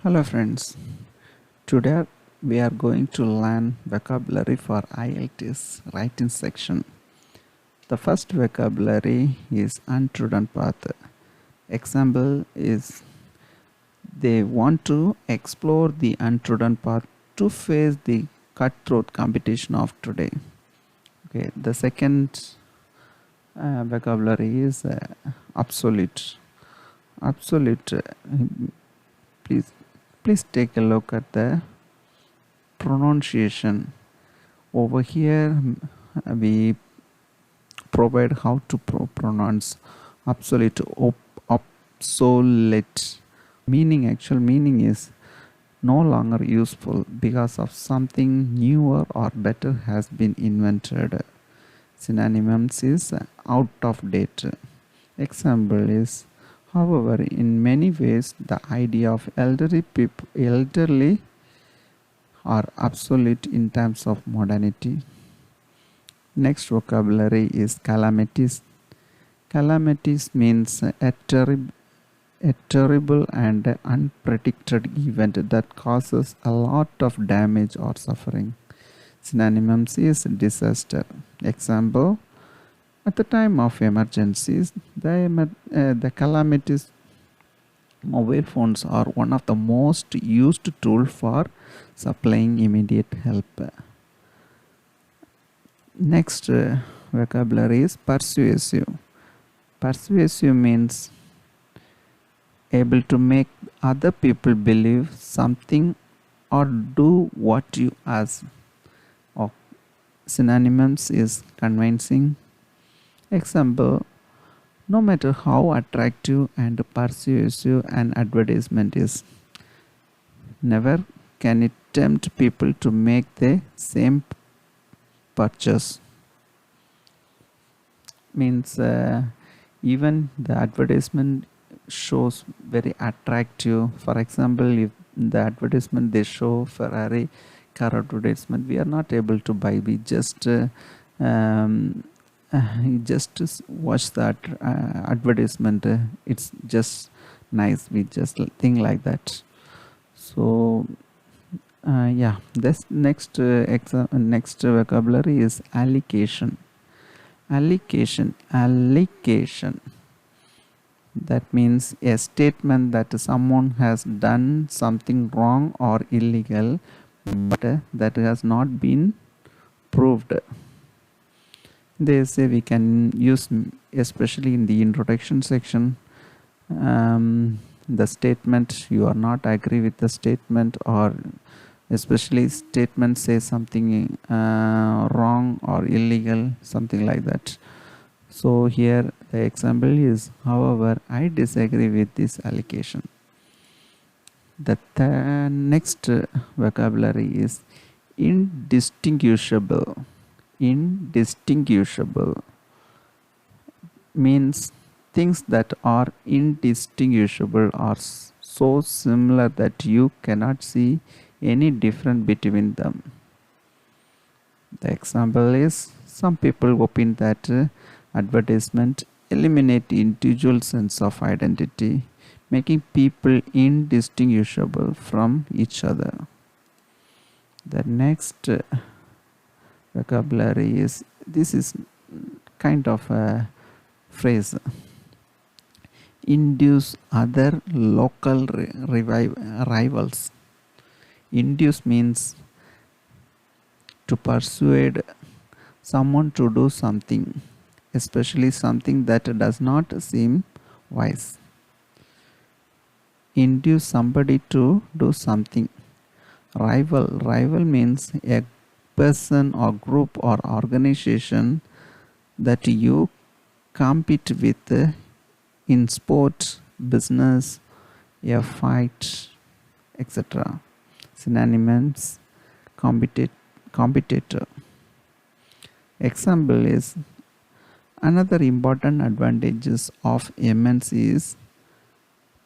Hello friends, today we are going to learn vocabulary for IELTS writing section. The first vocabulary is untrodden path. Example is they want to explore the untrodden path to face the cutthroat competition of today. Okay, the second vocabulary is absolute. Absolute. Please take a look at the pronunciation. Over here we provide how to pronounce absolute. Obsolete. Actual meaning is no longer useful because of something newer or better has been invented. Synonyms is out of date. Example is, however, in many ways the idea of elderly are obsolete in terms of modernity. Next vocabulary is calamities. Calamities means a terrible and unpredicted event that causes a lot of damage or suffering. Synonyms is disaster. Example, at the time of emergencies, the calamities mobile phones are one of the most used tools for supplying immediate help. Next vocabulary is persuasive. Persuasive means able to make other people believe something or do what you ask. Or synonyms is convincing. Example, no matter how attractive and persuasive an advertisement is, never can it tempt people to make the same purchase. Means even the advertisement shows very attractive. For example, if the advertisement they show Ferrari car advertisement, we are not able to buy. We just watch that advertisement. It's just nice. We just think like that. So yeah, this next vocabulary is allocation. Allocation. That means a statement that someone has done something wrong or illegal, but that has not been proved. They say we can use, especially in the introduction section, the statement you are not agree with the statement, or especially statement say something wrong or illegal, something like that. So here the example is, however, I disagree with this allocation. The next vocabulary is indistinguishable. Indistinguishable means things that are indistinguishable are so similar that you cannot see any difference between them. The example is, some people opine that advertisement eliminate individual sense of identity, making people indistinguishable from each other. The next vocabulary is, this is kind of a phrase, induce other local rivals. Induce means to persuade someone to do something, especially something that does not seem wise. Induce somebody to do something. Rival means a person or group or organization that you compete with in sport, business, a fight, etc. Synonyms, competitor. Example is, another important advantages of MNC is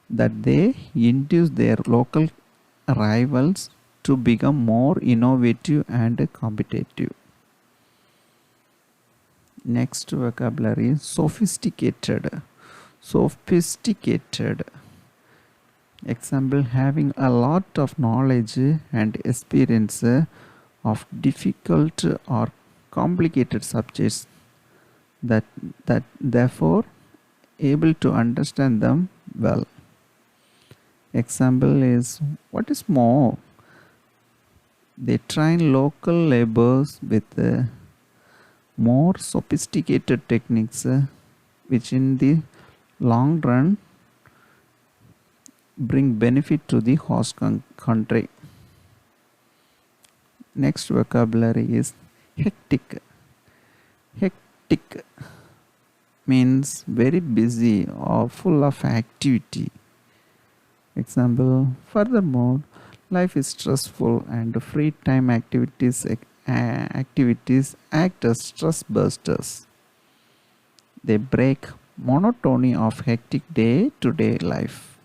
that they induce their local rivals to become more innovative and competitive. Next vocabulary is sophisticated. Sophisticated. Example, having a lot of knowledge and experience of difficult or complicated subjects that therefore able to understand them well. Example is, what is more, they train local laborers with more sophisticated techniques which in the long run bring benefit to the host country. Next vocabulary is hektik. Hektik means very busy or full of activity. Example, furthermore, life is stressful and free time activities act as stress busters. They break monotony of hectic day-to-day life.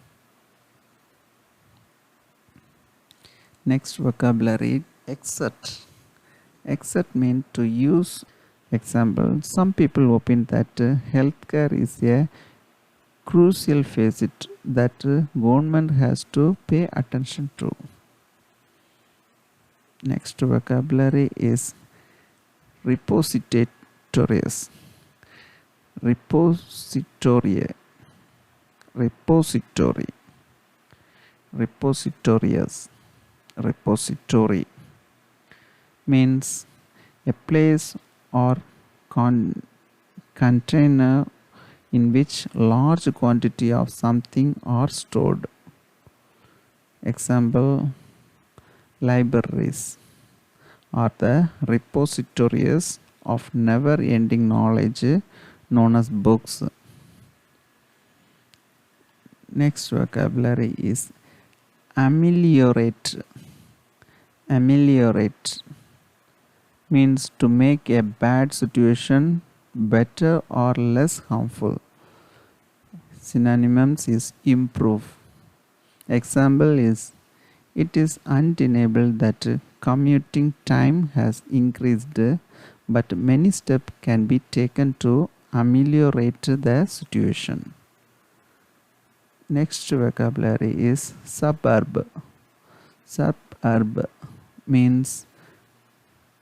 Next vocabulary, exert. Exert means to use. Example, some people opine that healthcare is a crucial facet that government has to pay attention to. Next vocabulary is repositories. Repository. Repository. Repositorious. Repository means a place or container in which large quantity of something are stored. Example, libraries are the repositories of never-ending knowledge known as books. Next vocabulary is ameliorate. Ameliorate means to make a bad situation better or less harmful. Synonyms is improve. Example is, it is undeniable that commuting time has increased, but many steps can be taken to ameliorate the situation. Next vocabulary is suburb. Suburb means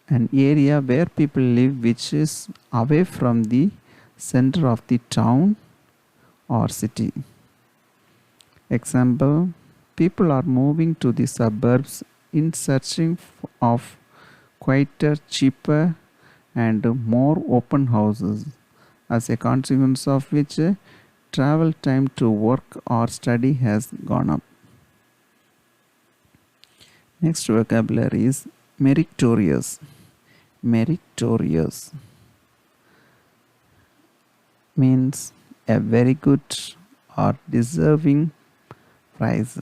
an area where people live which is away from the center of the town or city. Example, people are moving to the suburbs in searching of quieter, cheaper and more open houses, as a consequence of which travel time to work or study has gone up. Next vocabulary is meritorious. Meritorious means a very good or deserving prize.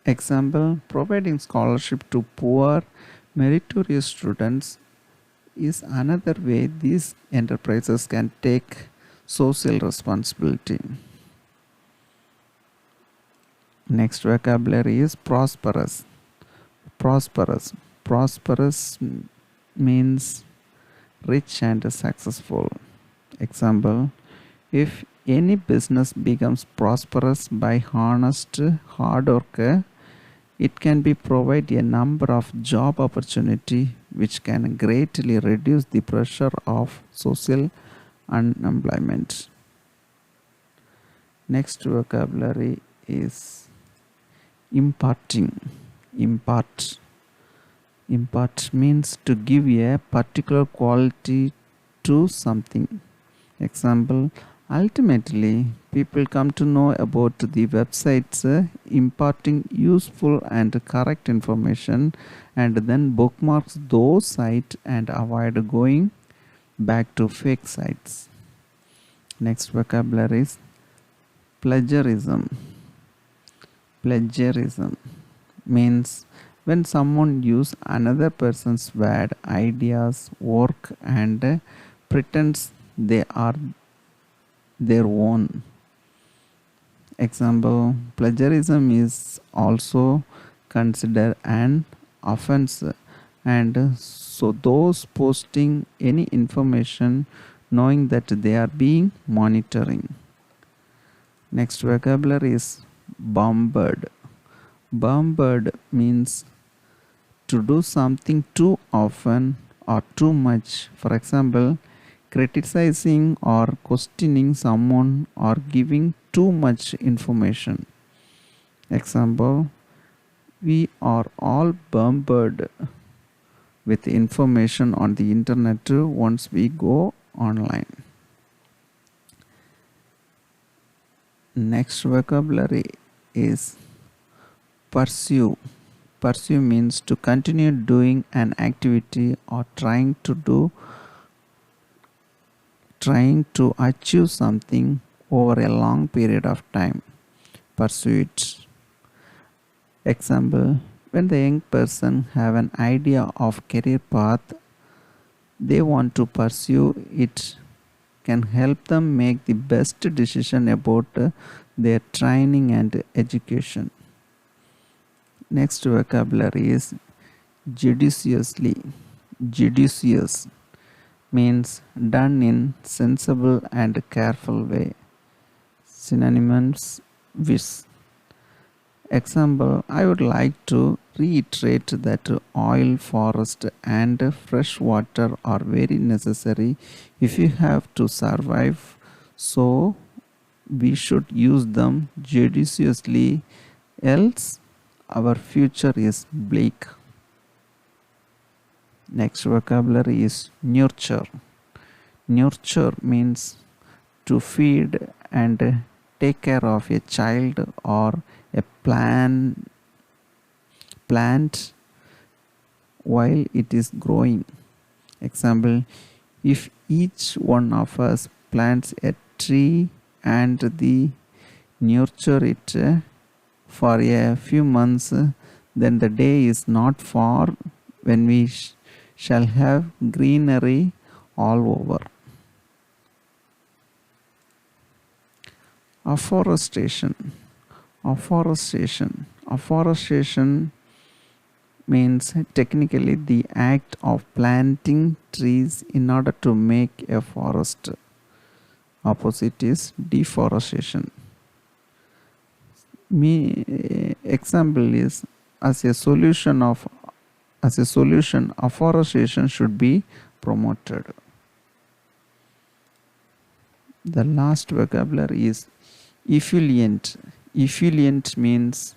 Example, providing scholarship to poor meritorious students is another way these enterprises can take social responsibility. Next vocabulary is prosperous. Prosperous. Prosperous means rich and successful. Example, if any business becomes prosperous by honest hard work, it can be provide a number of job opportunity which can greatly reduce the pressure of social unemployment. Next vocabulary is imparting. Impart means to give a particular quality to something. Example, ultimately people come to know about the websites imparting useful and correct information and then bookmarks those sites and avoid going back to fake sites. Next vocabulary is plagiarism. Plagiarism means when someone uses another person's word, ideas, work and pretends they are their own. Example, plagiarism is also considered an offense, and so those posting any information knowing that they are being monitoring. Next vocabulary is bombard. Bombard means to do something too often or too much. For example, criticizing or questioning someone or giving too much information. Example, we are all bombarded with information on the internet once we go online. Next vocabulary is pursue. Pursue means to continue doing an activity or trying to achieve something over a long period of time. Pursue it. Example, when the young person have an idea of career path they want to pursue, it can help them make the best decision about their training and education. Next vocabulary is judiciously. Judicious means done in sensible and careful way. Synonyms with. Example, I would like to reiterate that oil, forest and fresh water are very necessary if you have to survive, so we should use them judiciously, else our future is bleak. Next vocabulary is nurture. Nurture means to feed and take care of a child or a plant while it is growing. Example, if each one of us plants a tree and the nurture it for a few months, then the day is not far when we shall have greenery all over. Afforestation. Afforestation. Afforestation means technically the act of planting trees in order to make a forest. Opposite is deforestation. Example is as a solution, afforestation should be promoted. The last vocabulary is effluent. Effluent means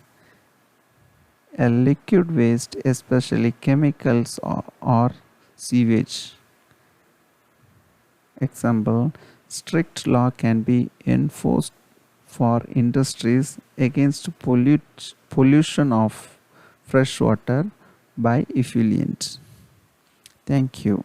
a liquid waste, especially chemicals or sewage. Example, strict law can be enforced for industries against pollution of fresh water by effluent. Thank you.